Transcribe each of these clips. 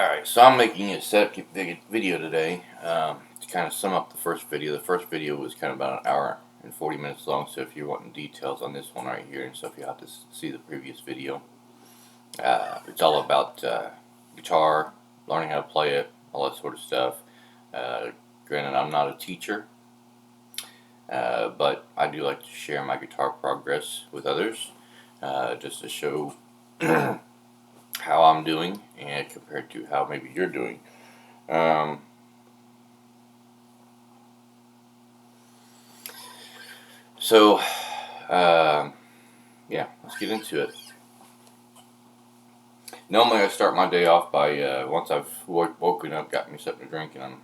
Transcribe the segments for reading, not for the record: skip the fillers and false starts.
Alright, so I'm making a setup video today to kind of sum up the first video. The first video was kind of about an hour and 40 minutes long, so if you're wanting details on this one right here and stuff, you have to see the previous video. It's all about guitar, learning how to play it, all that sort of stuff. Granted, I'm not a teacher, but I do like to share my guitar progress with others, just to show how I'm doing and compared to how maybe you're doing. Yeah, let's get into it. Normally I start my day off by, once I've woken up, got me something to drink, and I'm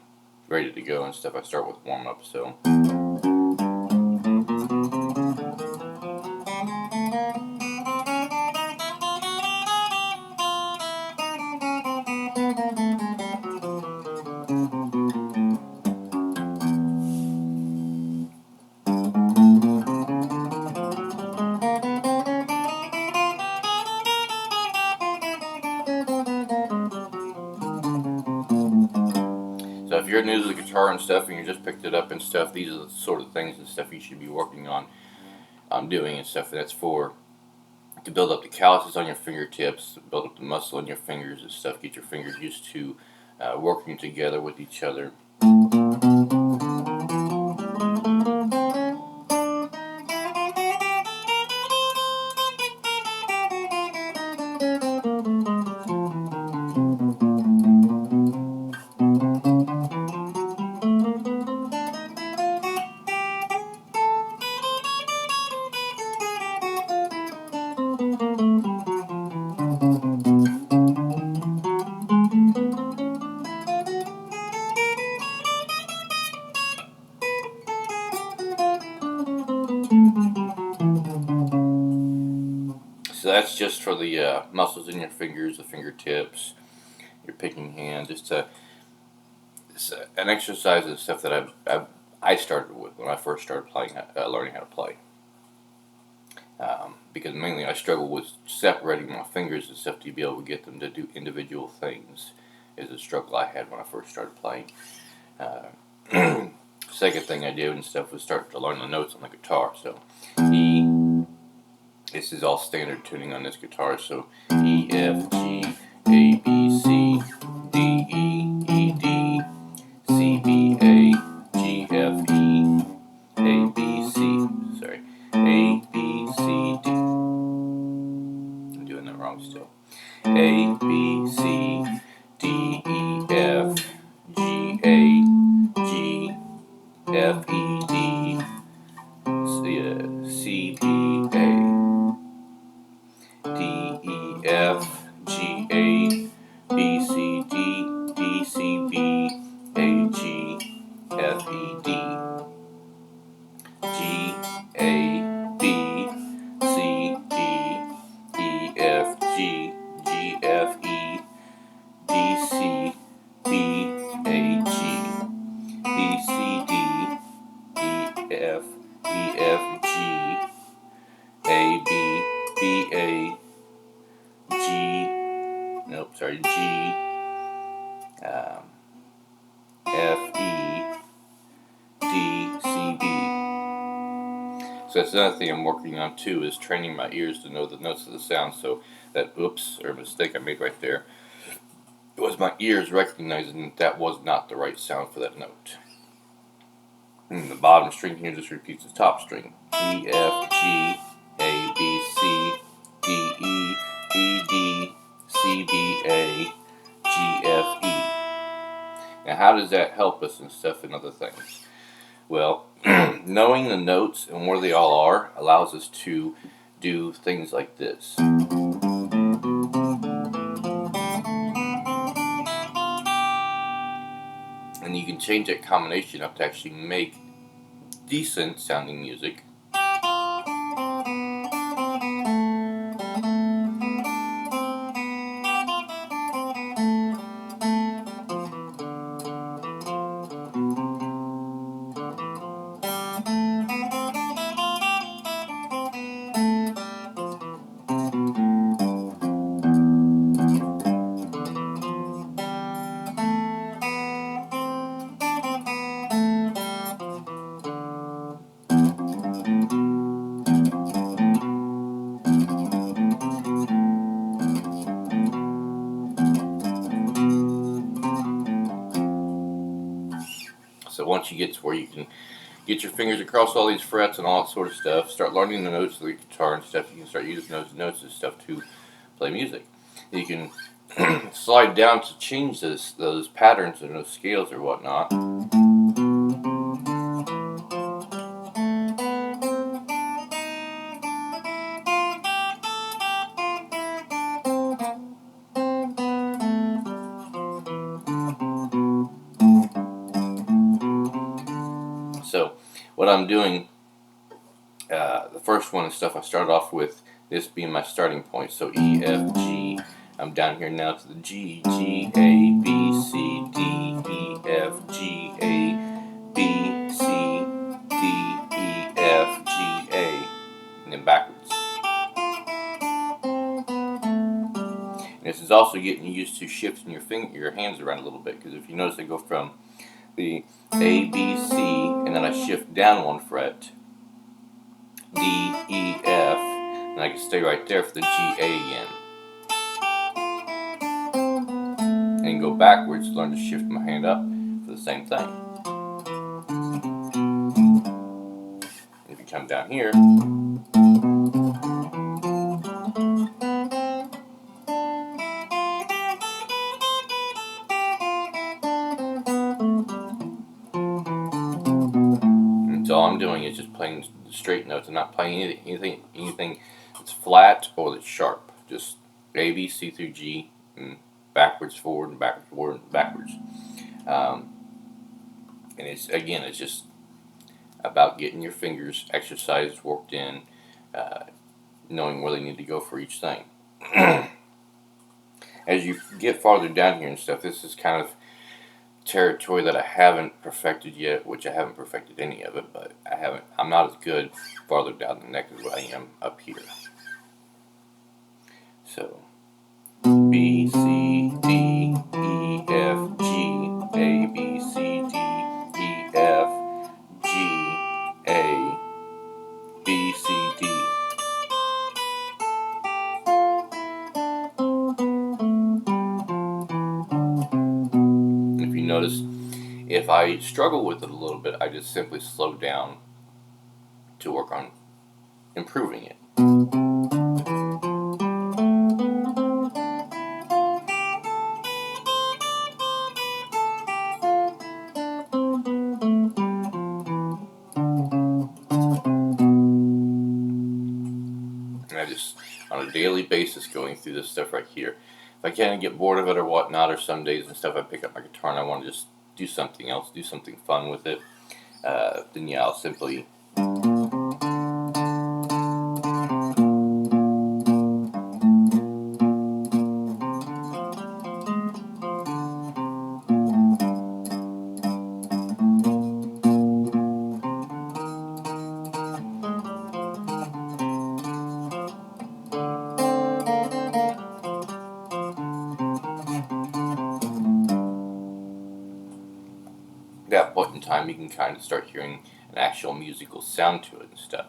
ready to go and stuff, I start with warm up. So if you're new to the guitar and stuff and you just picked it up and stuff, these are the sort of things and stuff you should be working on doing and stuff. And that's to build up the calluses on your fingertips, build up the muscle in your fingers and stuff, get your fingers used to working together with each other. So that's just for the muscles in your fingers, the fingertips, your picking hand. It's an exercise and stuff that I started with when I first started playing, learning how to play. Because mainly I struggle with separating my fingers and stuff to be able to get them to do individual things. Is a struggle I had when I first started playing. Second thing I did and stuff was start to learn the notes on the guitar. So E. This is all standard tuning on this guitar, so E, F, G, A, B, C, D, E, E, D, C, B, A, G, F, E, A, B, C, sorry, A, B, C, D. I'm doing that wrong still. A, B, C, D, E, F, G, A, G, F, E, D, C, B, A. D, E, F, G, A, B, C, D, D, C, B, A, G, F, E, D, G, A, B, C, D, E, F, G, G, F, E, D, C, B, A, G, B, C, D, E, F, G, A, B, B, A, G, F, E, D, C, B. So that's another thing I'm working on too, is training my ears to know the notes of the sound. So that mistake I made right there, it was my ears recognizing that was not the right sound for that note. And the bottom string here just repeats the top string. E, F, G, A, B, C, D, E, E, D, C, B, A, G, F, E. Now how does that help us and stuff and other things? Well, knowing the notes and where they all are allows us to do things like this. And you can change that combination up to actually make decent sounding music. once you get to where you can get your fingers across all these frets and all that sort of stuff, start learning the notes of the guitar and stuff, you can start using those notes and stuff to play music. You can slide down to change those patterns and those scales or whatnot. So what I'm doing, the first one and stuff, I started off with this being my starting point. So E, F, G. I'm down here now to the G, G, A, B, C, D, E, F, G, A, B, C, D, E, F, G, A, and then backwards. And this is also getting used to shifting your hands around a little bit, because if you notice, I go from the A, B, C, and then I shift down one fret, D, E, F, and I can stay right there for the G, A again. And go backwards, learn to shift my hand up for the same thing. And if you come down here, and so all I'm doing is just playing the straight notes. I'm not playing anything that's flat or that's sharp. Just A, B, C through G, and backwards, forward, and backwards, forward, and backwards. And it's just about getting your fingers exercised, worked in, knowing where they need to go for each thing. As you get farther down here and stuff, this is kind of territory that I haven't perfected yet, which I haven't perfected any of it, but I'm not as good farther down the neck as what I am up here. So B, C, D, E, F, G, A, B, C, D, E, F, G, A, B, C, D. If you notice, if I struggle with it a little bit, I just simply slow down to work on improving it. And I just, on a daily basis, going through this stuff right here. If I can't get bored of it or whatnot, or some days and stuff, I pick up my guitar and I want to just do something else, do something fun with it, then yeah, I'll simply at that point in time, you can kind of start hearing an actual musical sound to it and stuff.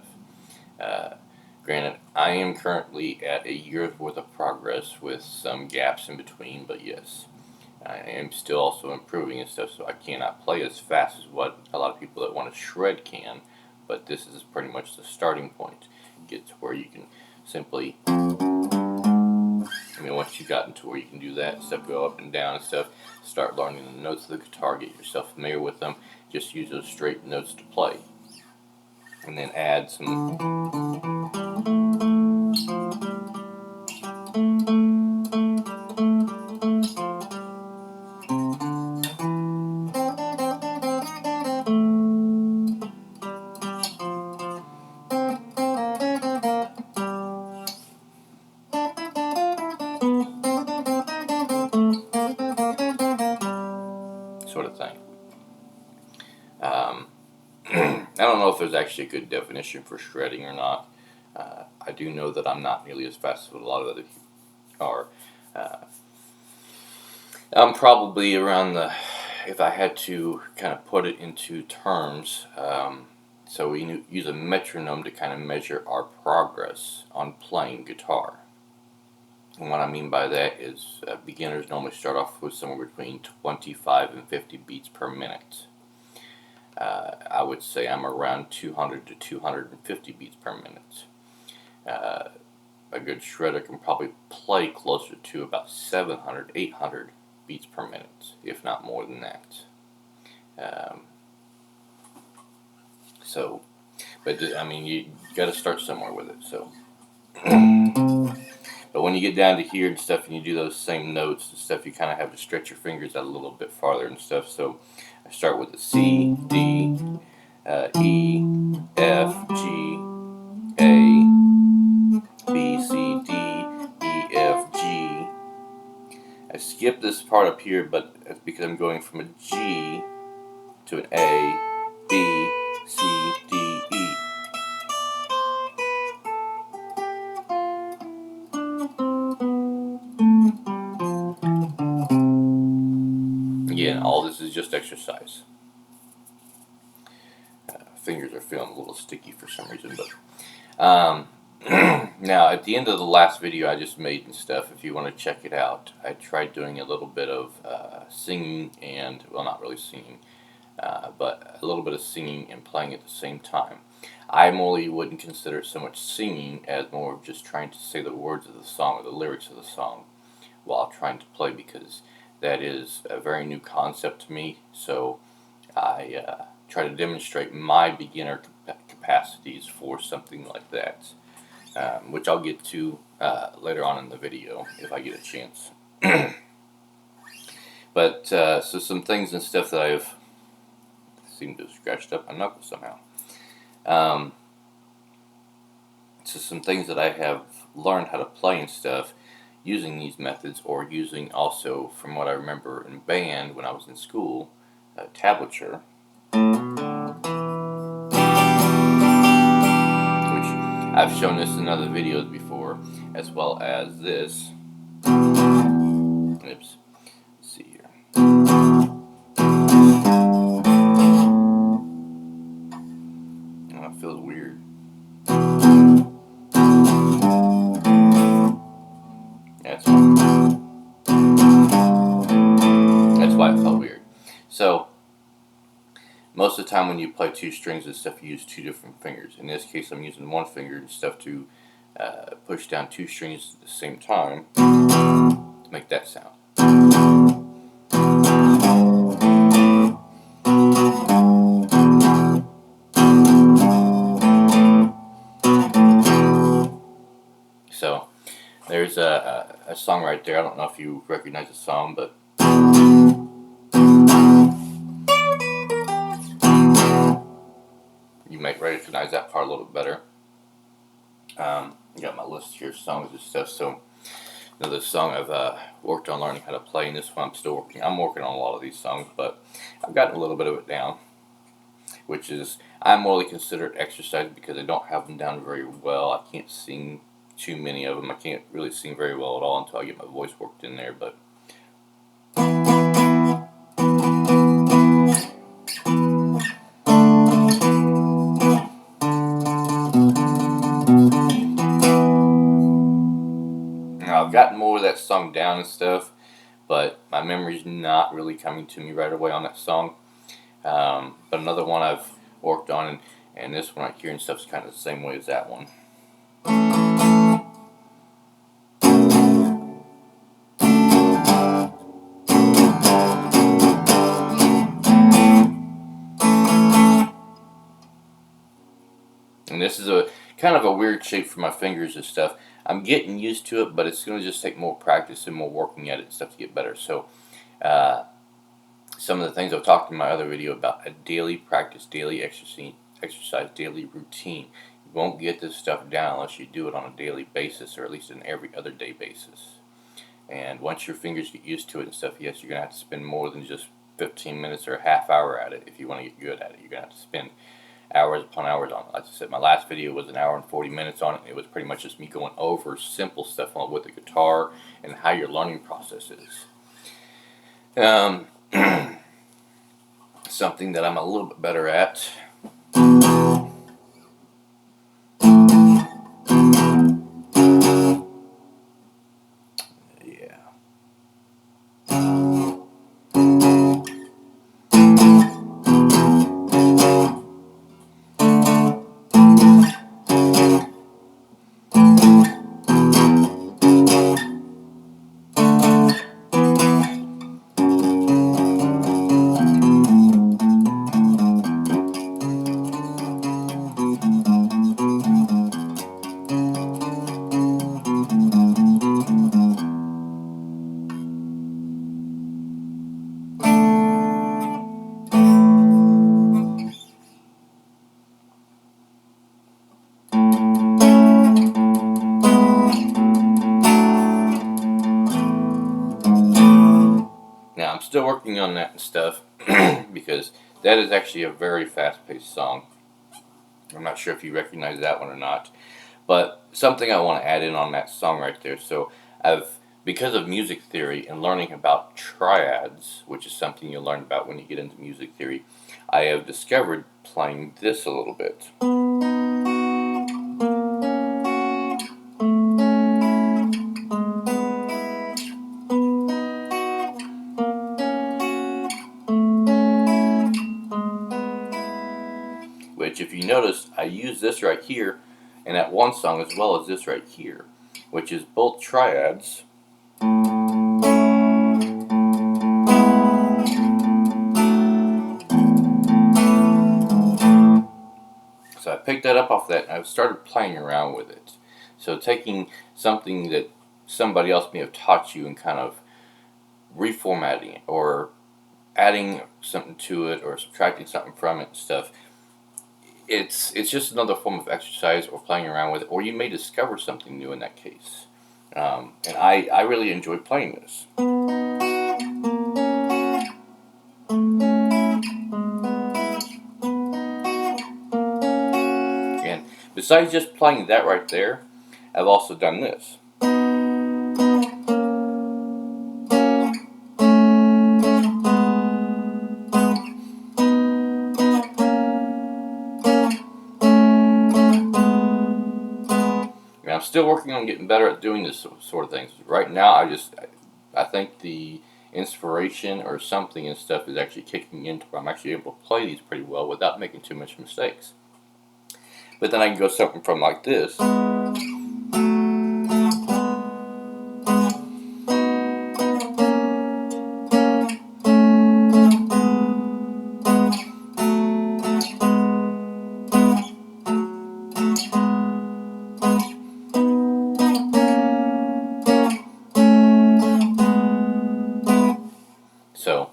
Granted, I am currently at a year's worth of progress with some gaps in between, but yes, I am still also improving and stuff, so I cannot play as fast as what a lot of people that want to shred can, but this is pretty much the starting point. Get to where you can simply, once you've gotten to where you can do that stuff, go up and down and stuff, start learning the notes of the guitar, get yourself familiar with them, just use those straight notes to play. And then add some sort of thing. I don't know if there's actually a good definition for shredding or not. I do know that I'm not nearly as fast as what a lot of other people are. I'm probably around if I had to kind of put it into terms, so we use a metronome to kind of measure our progress on playing guitar. And what I mean by that is beginners normally start off with somewhere between 25 and 50 beats per minute. I would say I'm around 200 to 250 beats per minute. A good shredder can probably play closer to about 700, 800 beats per minute, if not more than that. Um, but I mean, you got to start somewhere with it. So, but when you get down to here and stuff, and you do those same notes and stuff, you kind of have to stretch your fingers out a little bit farther and stuff. So, I start with a C, D, E, F, G, A, B, C, D, E, F, G. I skip this part up here, but it's because I'm going from a G to an A, B, C, D, E. Again, all this is just exercise. Fingers are feeling a little sticky for some reason, but now at the end of the last video I just made and stuff, if you want to check it out, I tried doing a little bit of singing and, well, not really singing, but a little bit of singing and playing at the same time. I morally wouldn't consider it so much singing as more of just trying to say the words of the song or the lyrics of the song while trying to play, because that is a very new concept to me. So I try to demonstrate my beginner capacities for something like that, which I'll get to later on in the video if I get a chance. But so some things and stuff that I've seemed to have scratched up my knuckle somehow. So some things that I have learned how to play and stuff using these methods, or using also, from what I remember in band when I was in school, tablature, which I've shown this in other videos before, as well as this. Oops. Let's see here. Oh, it feels weird. That's why it felt weird. So most of the time when you play two strings and stuff, you use two different fingers. In this case, I'm using one finger and stuff to push down two strings at the same time to make that sound. So there's a song right there. I don't know if you recognize the song, but you might recognize that part a little bit better. Got my list here, songs and stuff. So another song I've worked on learning how to play, and this one I'm still working. I'm working on a lot of these songs, but I've gotten a little bit of it down, which is, I morally consider it exercise because I don't have them down very well. I can't sing too many of them. I can't really sing very well at all until I get my voice worked in there, but I've gotten more of that song down and stuff, but my memory's not really coming to me right away on that song. But another one I've worked on, and this one right here and stuff, is kind of the same way as that one. And this is a kind of a weird shape for my fingers and stuff. I'm getting used to it, but it's going to just take more practice and more working at it and stuff to get better. So some of the things I've talked in my other video about: a daily practice, daily exercise, daily routine. You won't get this stuff down unless you do it on a daily basis, or at least an every other day basis. And once your fingers get used to it and stuff, yes, you're going to have to spend more than just 15 minutes or a half hour at it if you want to get good at it. You're going to have to spend hours upon hours on it. Like I said, my last video was an hour and 40 minutes on it. It was pretty much just me going over simple stuff on with the guitar and how your learning process is. Something that I'm a little bit better at. Yeah. I'm still working on that and stuff because that is actually a very fast-paced song. I'm not sure if you recognize that one or not, but something I want to add in on that song right there. So because of music theory and learning about triads, which is something you'll learn about when you get into music theory, I have discovered playing this a little bit. Which, if you notice, I use this right here in that one song as well as this right here, which is both triads. So I picked that up off that and I've started playing around with it. So taking something that somebody else may have taught you and kind of reformatting it or adding something to it or subtracting something from it and stuff. It's just another form of exercise or playing around with it, or you may discover something new in that case. And I really enjoy playing this. And besides just playing that right there, I've also done this. And I'm still working on getting better at doing this sort of things. Right now, I think the inspiration or something and stuff is actually kicking into where I'm actually able to play these pretty well without making too much mistakes. But then I can go something from like this. So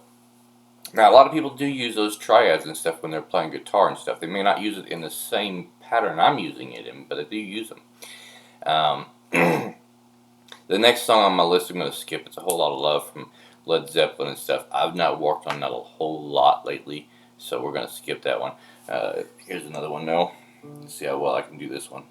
now a lot of people do use those triads and stuff when they're playing guitar and stuff. They may not use it in the same pattern I'm using it in, but they do use them. The next song on my list I'm going to skip. It's A Whole Lot of Love from Led Zeppelin and stuff. I've not worked on that a whole lot lately, so we're going to skip that one. Here's another one though. Let's see how well I can do this one.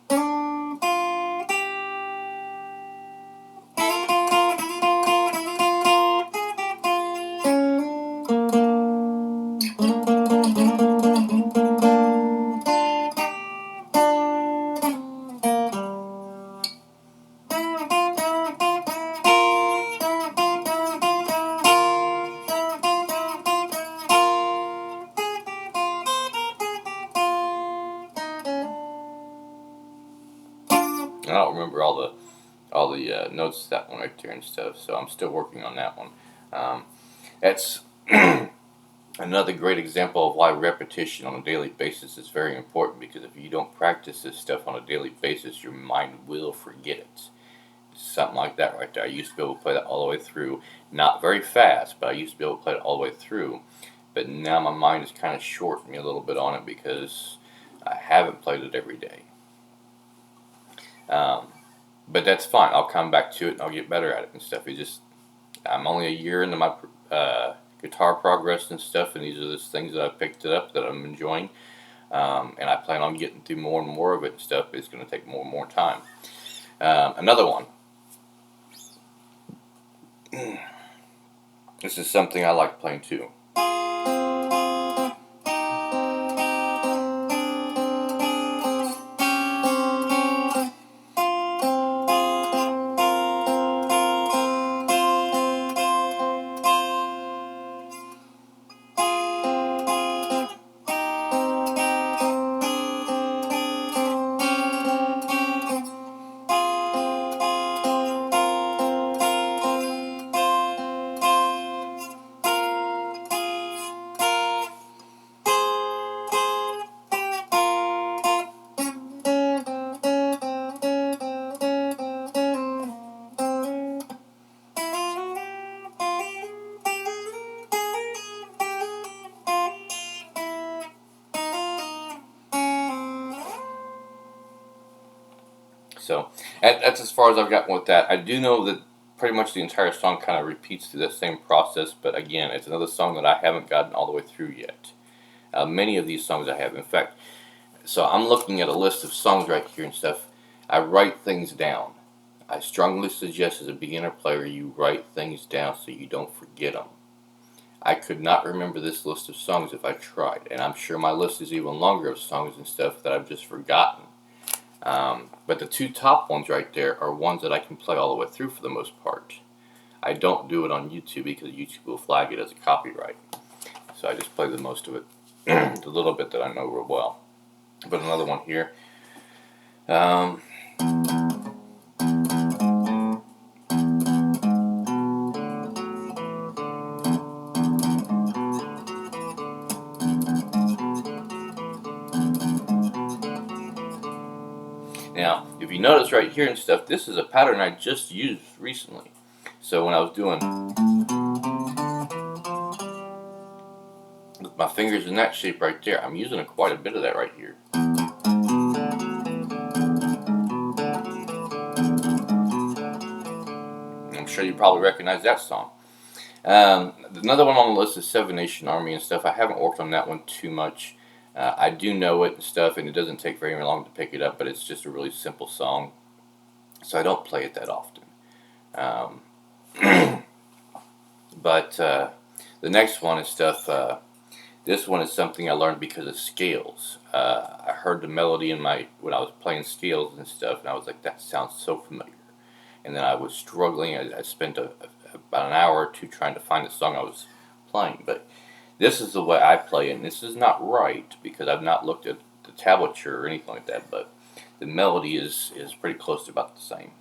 I don't remember all the notes of that one right there and stuff, so I'm still working on that one. That's another great example of why repetition on a daily basis is very important, because if you don't practice this stuff on a daily basis, your mind will forget it. Something like that right there. I used to be able to play that all the way through. Not very fast, but I used to be able to play it all the way through. But now my mind is kind of shorting me a little bit on it because I haven't played it every day. But that's fine. I'll come back to it and I'll get better at it and stuff. I'm only a year into my guitar progress and stuff, and these are just things that I've picked it up that I'm enjoying. And I plan on getting through more and more of it and stuff. But it's going to take more and more time. Another one. This is something I like playing too. So that's as far as I've gotten with that. I do know that pretty much the entire song kind of repeats through the same process, but again, it's another song that I haven't gotten all the way through yet. Many of these songs I have. In fact, so I'm looking at a list of songs right here and stuff. I write things down. I strongly suggest as a beginner player you write things down so you don't forget them. I could not remember this list of songs if I tried, and I'm sure my list is even longer of songs and stuff that I've just forgotten. But the two top ones right there are ones that I can play all the way through for the most part. I don't do it on YouTube because YouTube will flag it as a copyright. So I just play the most of it, the little bit that I know real well. But another one here. Now, if you notice right here and stuff, this is a pattern I just used recently. So when I was doing with my fingers in that shape right there, I'm using quite a bit of that right here. I'm sure you probably recognize that song. Another one on the list is Seven Nation Army and stuff. I haven't worked on that one too much. I do know it and stuff, and it doesn't take very long to pick it up, but it's just a really simple song, so I don't play it that often. But the next one is stuff. This one is something I learned because of scales. I heard the melody when I was playing scales and stuff, and I was like, that sounds so familiar. And then I was struggling. I spent about an hour or two trying to find the song I was playing. But this is the way I play it, and this is not right because I've not looked at the tablature or anything like that, but the melody is pretty close to about the same.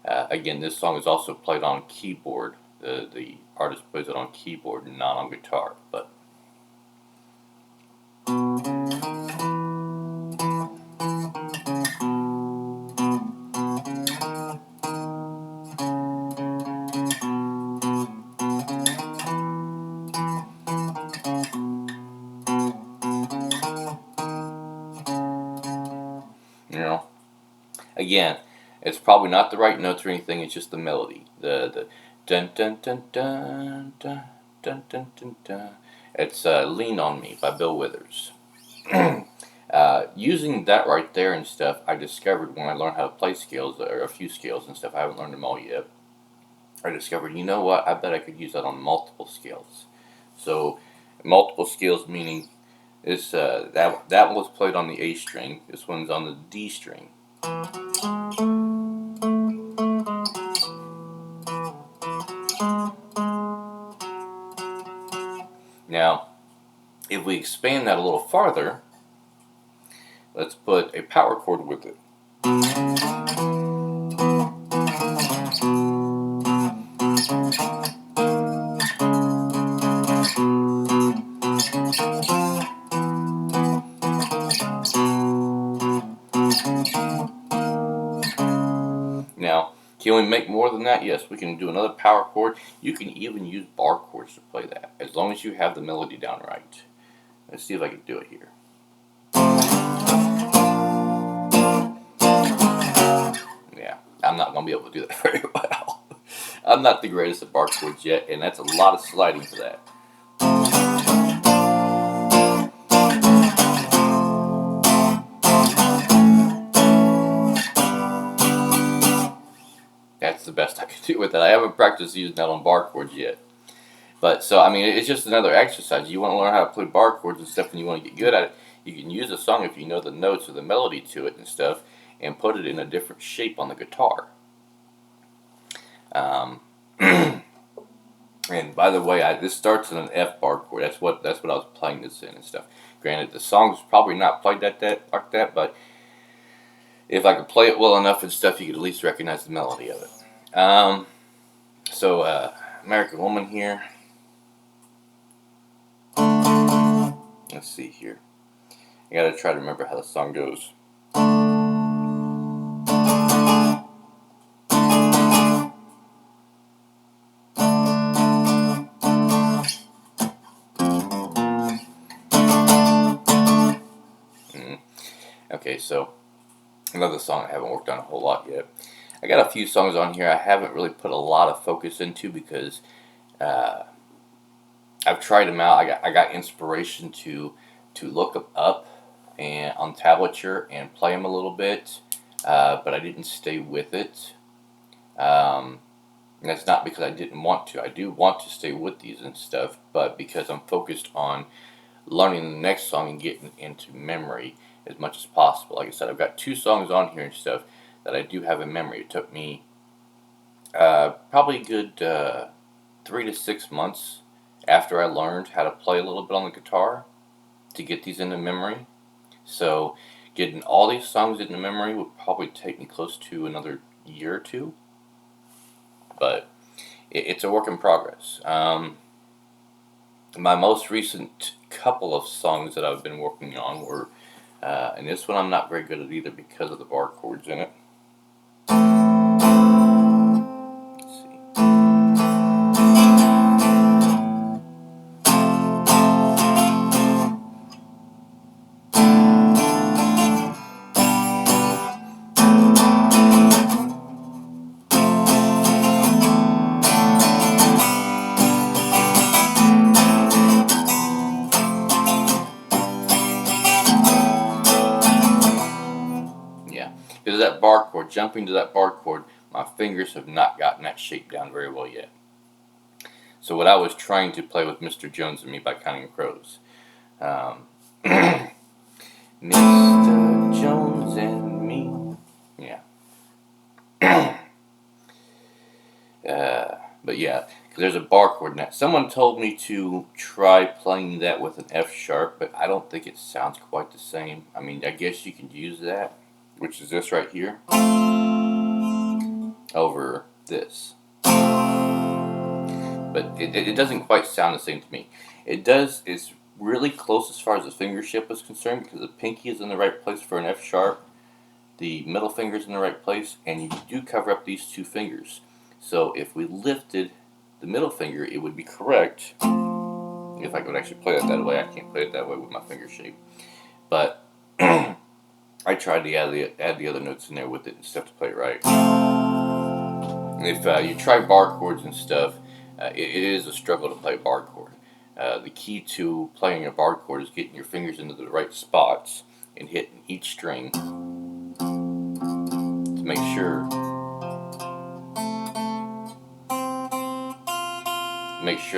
Again, this song is also played on keyboard. The artist plays it on keyboard and not on guitar. But you know, again, it's probably not the right notes or anything. It's just the melody. The dun dun dun dun dun dun dun dun dun. It's "Lean on Me" by Bill Withers. Using that right there and stuff, I discovered when I learned how to play scales, or a few scales and stuff. I haven't learned them all yet. I discovered, you know what? I bet I could use that on multiple scales. So, multiple scales meaning this that one was played on the A string. This one's on the D string. Now, if we expand that a little farther, let's put a power chord with it. Now, can we make more than that? Yes, we can do another power chord. You can even use bar chords to play that, as long as you have the melody down right. Let's see if I can do it here. Yeah, I'm not going to be able to do that very well. I'm not the greatest at bar chords yet, and that's a lot of sliding for that. That's the best I can do with it. I haven't practiced using that on bar chords yet. But so, I mean, it's just another exercise. You want to learn how to play bar chords and stuff and you want to get good at it, you can use a song if you know the notes or the melody to it and stuff and put it in a different shape on the guitar. And by the way, this starts in an F bar chord. That's what I was playing this in and stuff. Granted, the song's probably not played like that, but if I could play it well enough and stuff, you could at least recognize the melody of it. So, American Woman here. Let's see here. I gotta try to remember how the song goes. Okay, so another song I haven't worked on a whole lot yet. I got a few songs on here I haven't really put a lot of focus into because uh, I've tried them out. I got inspiration to look them up and on tablature and play them a little bit, but I didn't stay with it. Um, and that's not because I didn't want to. I do want to stay with these and stuff, but because I'm focused on learning the next song and getting into memory as much as possible. Like I said, I've got 2 songs on here and stuff that I do have in memory. It took me probably a good 3 to 6 months after I learned how to play a little bit on the guitar to get these into memory. So getting all these songs into memory would probably take me close to another year or two, but it's a work in progress. My most recent couple of songs that I've been working on were, and this one I'm not very good at either because of the bar chords in it. Let's see. Yeah, because that bar chord, jumping to that bar chord, my fingers have not gotten that shape down very well yet. So what I was trying to play with Mr. Jones and Me by Counting Crows. Um, Mr. Jones and Me. Yeah. But yeah, because there's a bar chord in that. Someone told me to try playing that with an F sharp, but I don't think it sounds quite the same. I mean, I guess you could use that, which is this right here, over this. But it doesn't quite sound the same to me. It does, it's really close as far as the fingership is concerned because the pinky is in the right place for an F sharp, the middle finger is in the right place, and you do cover up these 2 fingers. So if we lifted the middle finger, it would be correct. If I could actually play it that way, I can't play it that way with my finger shape. But I tried to add the other notes in there with it and stuff to play it right. If you try bar chords and stuff, it is a struggle to play a bar chord. The key to playing a bar chord is getting your fingers into the right spots and hitting each string to make sure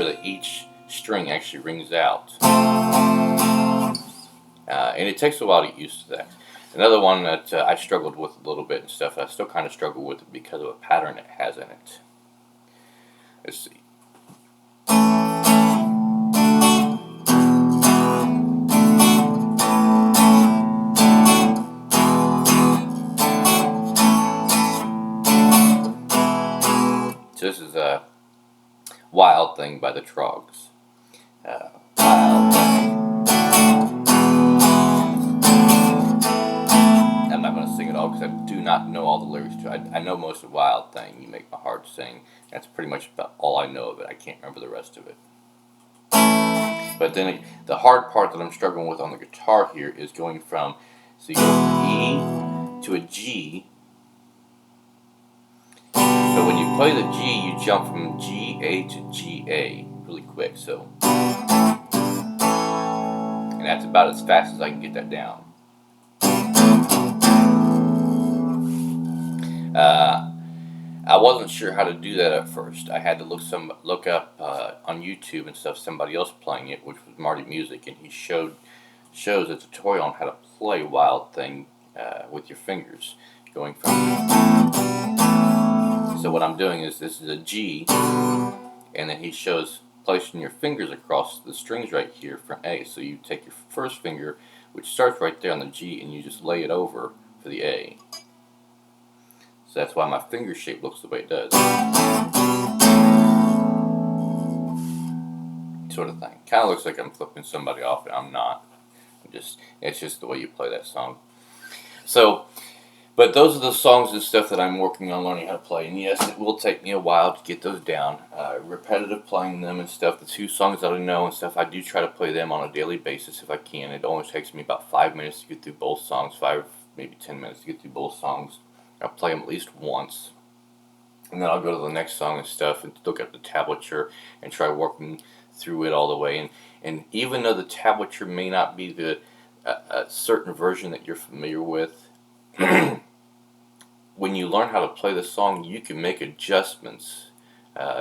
that each string actually rings out. And it takes a while to get used to that. Another one that I struggled with a little bit and stuff, I still kind of struggle with it because of a pattern it has in it. Let's see. So this is a Wild Thing by the Trogs. Wild Thing. I'm not going to sing it all because I do not know all the lyrics to it. I know most of Wild Thing, You Make My Heart Sing. That's pretty much about all I know of it. I can't remember the rest of it. But then the hard part that I'm struggling with on the guitar here is going from, so you go from E to a G. But when you play the G, you jump from G, A to G, A really quick. So, and that's about as fast as I can get that down. I wasn't sure how to do that at first. I had to look up on YouTube and stuff somebody else playing it, which was Marty Music, and he shows a tutorial on how to play Wild Thing with your fingers, going from. So what I'm doing is this is a G, and then he shows placing your fingers across the strings right here from A. So you take your first finger, which starts right there on the G, and you just lay it over for the A. So that's why my finger shape looks the way it does. Sort of thing. Kind of looks like I'm flipping somebody off, and I'm not. It's just the way you play that song. So, but those are the songs and stuff that I'm working on learning how to play. And yes, it will take me a while to get those down. Repetitive playing them and stuff. The 2 songs that I know and stuff, I do try to play them on a daily basis if I can. It only takes me about 5 minutes to get through both songs, 5, maybe 10 minutes to get through both songs. I'll play them at least once, and then I'll go to the next song and stuff and look at the tablature and try working through it all the way. And even though the tablature may not be the a certain version that you're familiar with, when you learn how to play the song, you can make adjustments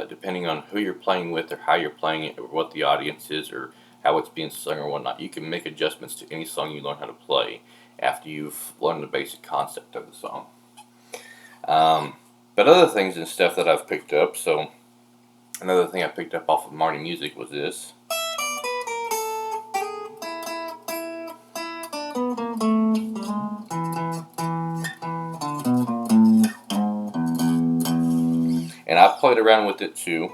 depending on who you're playing with, or how you're playing it, or what the audience is, or how it's being sung or whatnot. You can make adjustments to any song you learn how to play after you've learned the basic concept of the song. But other things and stuff that I've picked up, so another thing I picked up off of Marty Music was this. And I've played around with it too.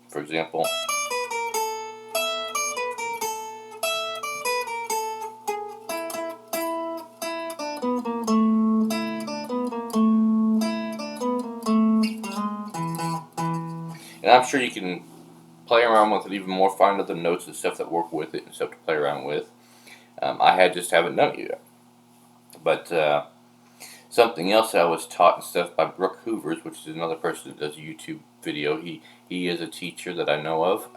For example, and I'm sure you can play around with it even more, find other notes and stuff that work with it and stuff to play around with. I just haven't done it yet. But something else I was taught and stuff by Brooke Hoovers, which is another person that does YouTube video. He is a teacher that I know of.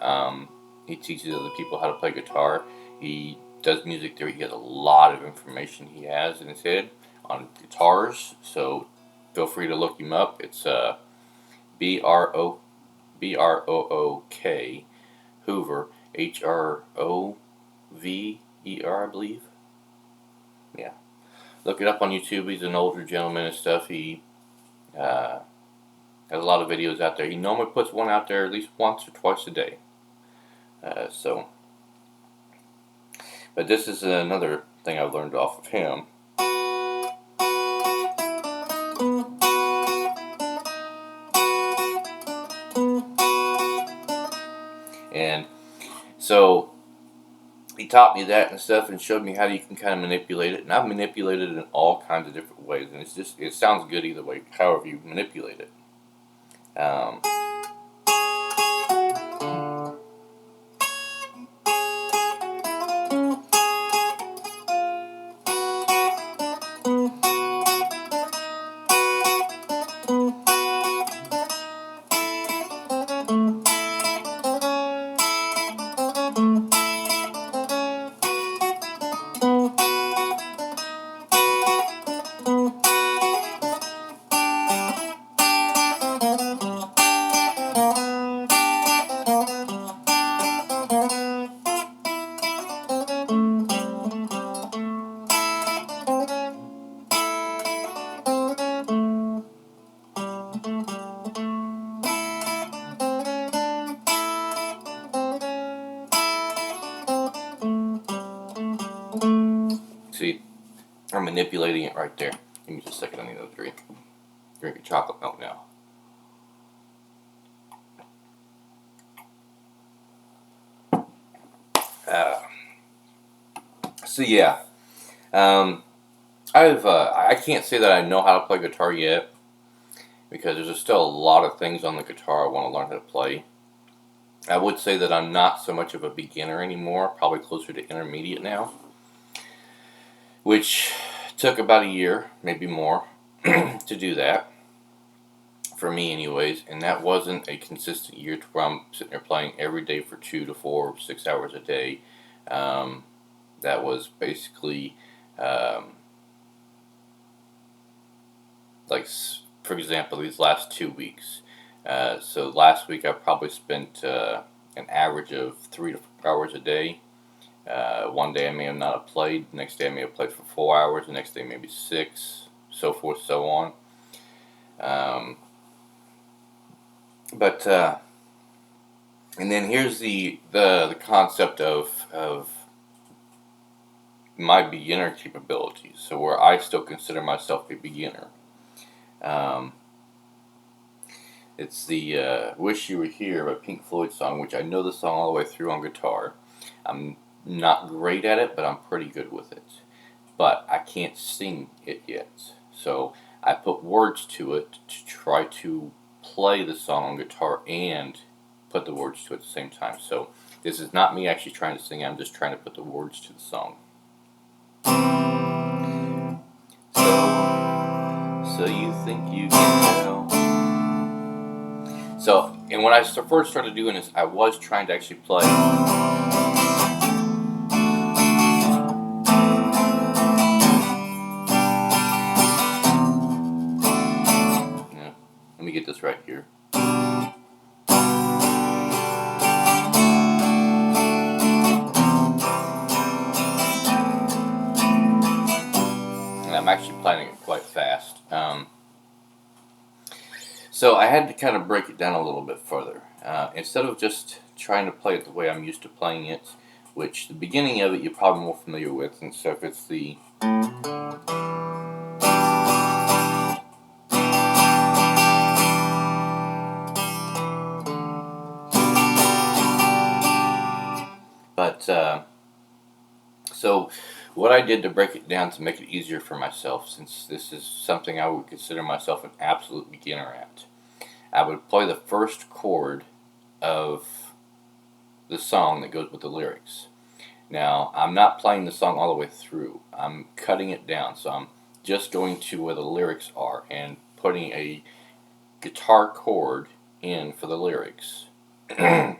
He teaches other people how to play guitar. He does music theory. He has a lot of information he has in his head on guitars. So feel free to look him up. It's BROOK Hoover, HROVER, I believe. Yeah. Look it up on YouTube. He's an older gentleman and stuff. He has a lot of videos out there. He normally puts one out there at least once or twice a day. But this is another thing I've learned off of him. And so he taught me that and stuff, and showed me how you can kind of manipulate it. And I've manipulated it in all kinds of different ways, and it sounds good either way, however you manipulate it. See, I'm manipulating it right there. Give me just a second, I need another drink. Drink a chocolate milk now. So yeah, I can't say that I know how to play guitar yet, because there's still a lot of things on the guitar I want to learn how to play. I would say that I'm not so much of a beginner anymore, probably closer to intermediate now, which took about a year, maybe more, to do that, for me anyways, and that wasn't a consistent year to where I'm sitting there playing every day for 2 to 4, 6 hours a day. That was basically, like, for example, these last 2 weeks. So last week I probably spent an average of 3 to 4 hours a day. One day I may have not played, the next day I may have played for 4 hours, the next day maybe 6, so forth, so on. And then here's the concept of my beginner capabilities. So where I still consider myself a beginner. It's the "Wish You Were Here" by Pink Floyd song, which I know the song all the way through on guitar. I'm not great at it, but I'm pretty good with it. But I can't sing it yet. So I put words to it to try to play the song on guitar and put the words to it at the same time. So this is not me actually trying to sing, I'm just trying to put the words to the song. So so you think you can tell. So, and when I first started doing this, I was trying to actually play. Yeah, let me get this right here. And I'm actually playing it quite fast. So I had to kind of break it down a little bit further. Instead of just trying to play it the way I'm used to playing it, which the beginning of it you're probably more familiar with, and so if it's the but so what I did to break it down to make it easier for myself, since this is something I would consider myself an absolute beginner at, I would play the first chord of the song that goes with the lyrics. Now, I'm not playing the song all the way through. I'm cutting it down, so I'm just going to where the lyrics are and putting a guitar chord in for the lyrics. And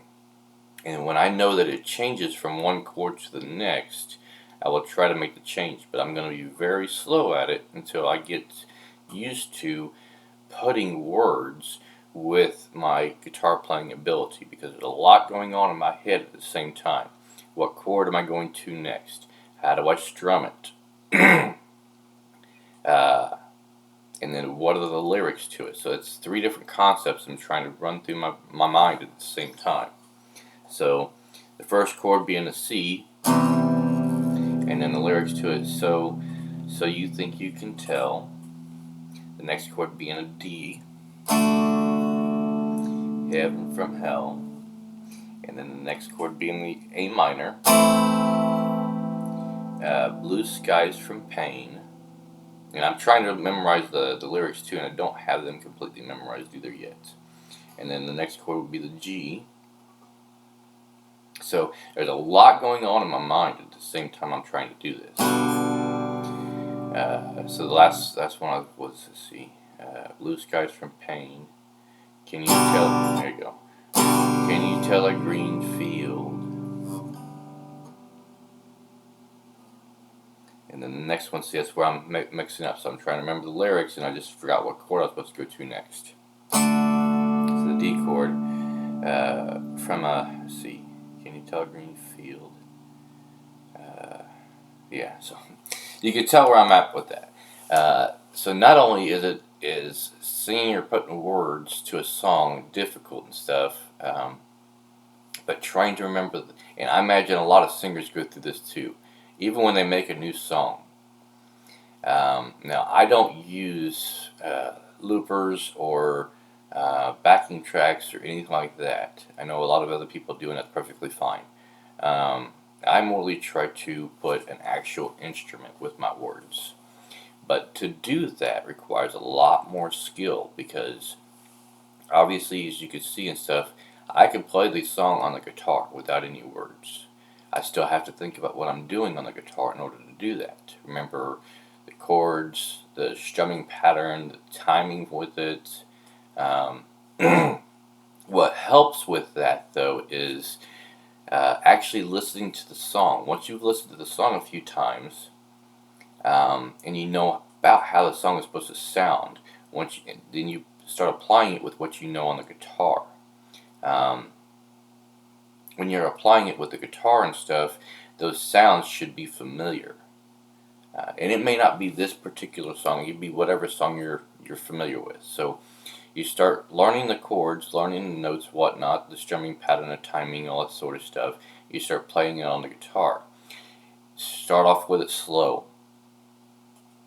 when I know that it changes from one chord to the next, I will try to make the change, but I'm going to be very slow at it until I get used to putting words with my guitar playing ability, because there's a lot going on in my head at the same time. What chord am I going to next? How do I strum it? And then what are the lyrics to it? So it's three different concepts I'm trying to run through my mind at the same time. So the first chord being a C, and then the lyrics to it, so you think you can tell. The next chord being a D, heaven from hell. And then the next chord being the A minor, blue skies from pain. And I'm trying to memorize the lyrics too, and I don't have them completely memorized either yet. And then the next chord would be the G. So there's a lot going on in my mind at the same time I'm trying to do this. So the last one was, let's see, blue skies from pain. Can you tell? There you go. Can you tell a green field? And then the next one, see, that's where I'm mixing up. So I'm trying to remember the lyrics, and I just forgot what chord I was supposed to go to next. So the D chord from let's see, can you tell a green field? Yeah, so you can tell where I'm at with that. So not only is singing or putting words to a song difficult and stuff, but trying to remember, and I imagine a lot of singers go through this too, even when they make a new song. Now, I don't use loopers or backing tracks or anything like that. I know a lot of other people do, and that's perfectly fine. I morely try to put an actual instrument with my words. But to do that requires a lot more skill, because obviously, as you can see and stuff, I can play the song on the guitar without any words. I still have to think about what I'm doing on the guitar in order to do that. Remember the chords, the strumming pattern, the timing with it. What helps with that, though, is actually listening to the song. Once you've listened to the song a few times, and you know about how the song is supposed to sound, then you start applying it with what you know on the guitar. When you're applying it with the guitar and stuff, those sounds should be familiar. And it may not be this particular song; it could be whatever song you're familiar with. So you start learning the chords, learning the notes, whatnot, the strumming pattern, the timing, all that sort of stuff. You start playing it on the guitar. Start off with it slow.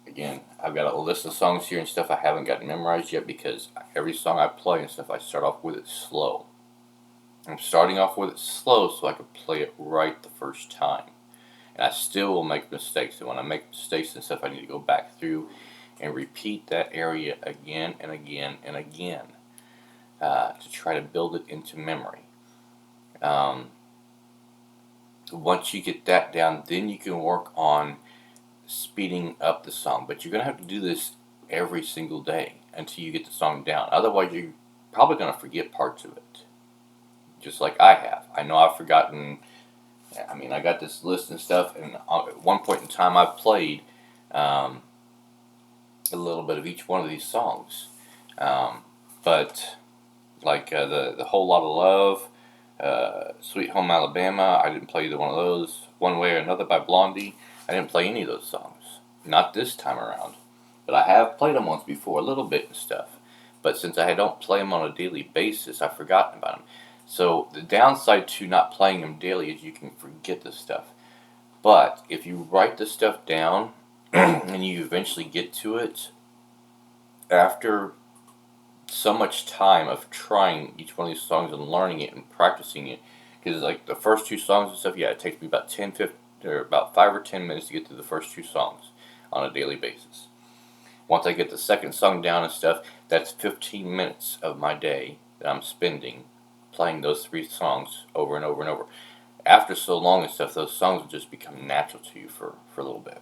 Again, I've got a list of songs here and stuff I haven't got memorized yet, because every song I play and stuff, I start off with it slow. I'm starting off with it slow so I can play it right the first time. And I still will make mistakes. And when I make mistakes and stuff, I need to go back through and repeat that area again and again and again to try to build it into memory. Once you get that down, then you can work on speeding up the song. But you're going to have to do this every single day until you get the song down. Otherwise, you're probably going to forget parts of it, just like I have. I know I've forgotten. I mean, I got this list and stuff, and at one point in time, I've played a little bit of each one of these songs. But like the Whole Lot of Love, Sweet Home Alabama, I didn't play either one of those. One Way or Another by Blondie, I didn't play any of those songs. Not this time around. But I have played them once before, a little bit and stuff. But since I don't play them on a daily basis, I've forgotten about them. So the downside to not playing them daily is you can forget the stuff. But if you write the stuff down and you eventually get to it, after so much time of trying each one of these songs and learning it and practicing it, because like the first two songs and stuff, yeah, it takes me about 10, 15, or about 5 or 10 minutes to get through the first two songs on a daily basis. Once I get the second song down and stuff, that's 15 minutes of my day that I'm spending playing those 3 songs over and over and over. After so long and stuff, those songs will just become natural to you for a little bit.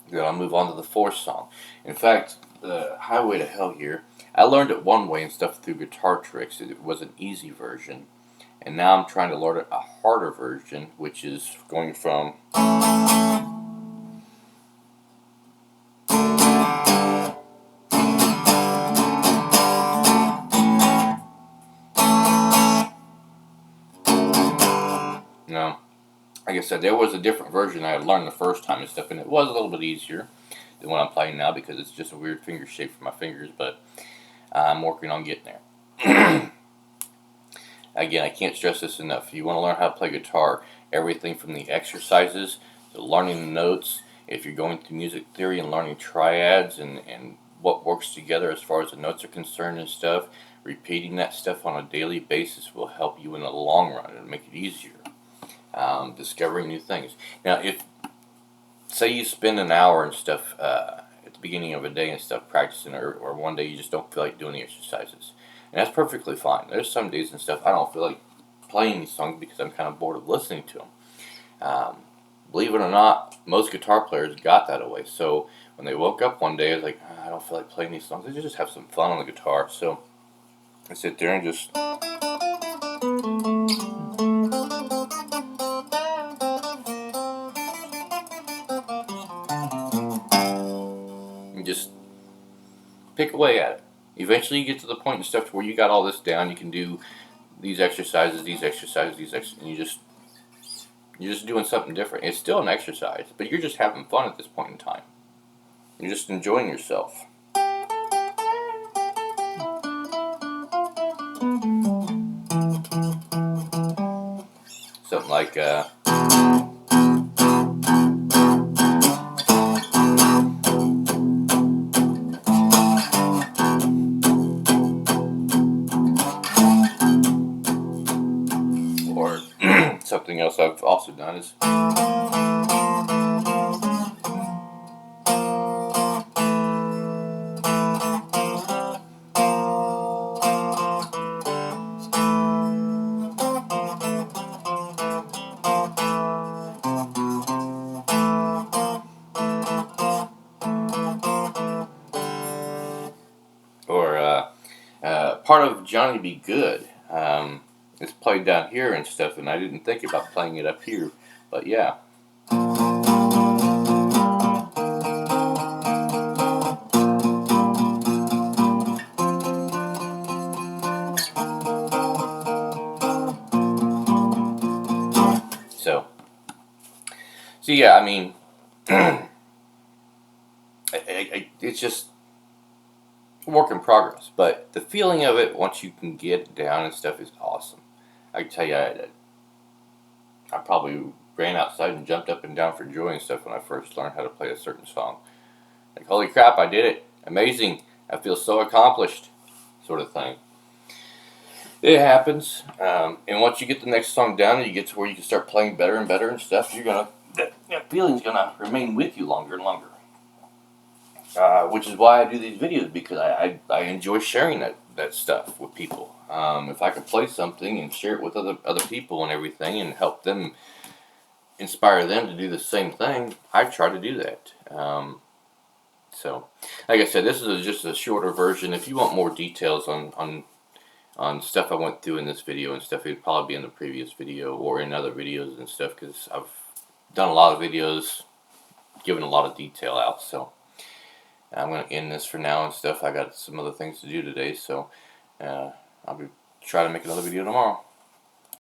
Then I'll move on to the 4th song. In fact, the Highway to Hell here, I learned it one way and stuff through Guitar Tricks. It was an easy version. And now I'm trying to learn a harder version, which is going from no. Like I said, there was a different version I had learned the first time and stuff, and it was a little bit easier than what I'm playing now because it's just a weird finger shape for my fingers, but I'm working on getting there. Again, I can't stress this enough. If you want to learn how to play guitar, everything from the exercises to learning the notes, if you're going through music theory and learning triads and what works together as far as the notes are concerned and stuff, repeating that stuff on a daily basis will help you in the long run and make it easier. Discovering new things. Now, if, say you spend an hour and stuff at the beginning of a day and stuff practicing, or one day you just don't feel like doing the exercises, and that's perfectly fine. There's some days and stuff I don't feel like playing these songs because I'm kind of bored of listening to them. Believe it or not, most guitar players got that away. So when they woke up one day, I was like, I don't feel like playing these songs. They just have some fun on the guitar. So I sit there and just pick away at it. Eventually you get to the point and stuff where you got all this down. You can do these exercises, and you're just doing something different. It's still an exercise, but you're just having fun at this point in time. You're just enjoying yourself. Something like or something else I've also done is part of Johnny Be Good. It's played down here and stuff, and I didn't think about playing it up here, but yeah. So yeah, I mean, it's just a work in progress. But the feeling of it, once you can get it down and stuff, is awesome. I can tell you, I probably ran outside and jumped up and down for joy and stuff when I first learned how to play a certain song. Like, holy crap, I did it. Amazing. I feel so accomplished, sort of thing. It happens. And once you get the next song down and you get to where you can start playing better and better and stuff, that feeling's going to remain with you longer and longer. Which is why I do these videos, because I enjoy sharing that stuff with people. If I could play something and share it with other people and everything and help them, inspire them to do the same thing, I try to do that. So, like I said, this is just a shorter version. If you want more details on stuff I went through in this video and stuff, it'd probably be in the previous video or in other videos and stuff, because I've done a lot of videos giving a lot of detail out. So I'm going to end this for now and stuff. I got some other things to do today, so I'll be trying to make another video tomorrow.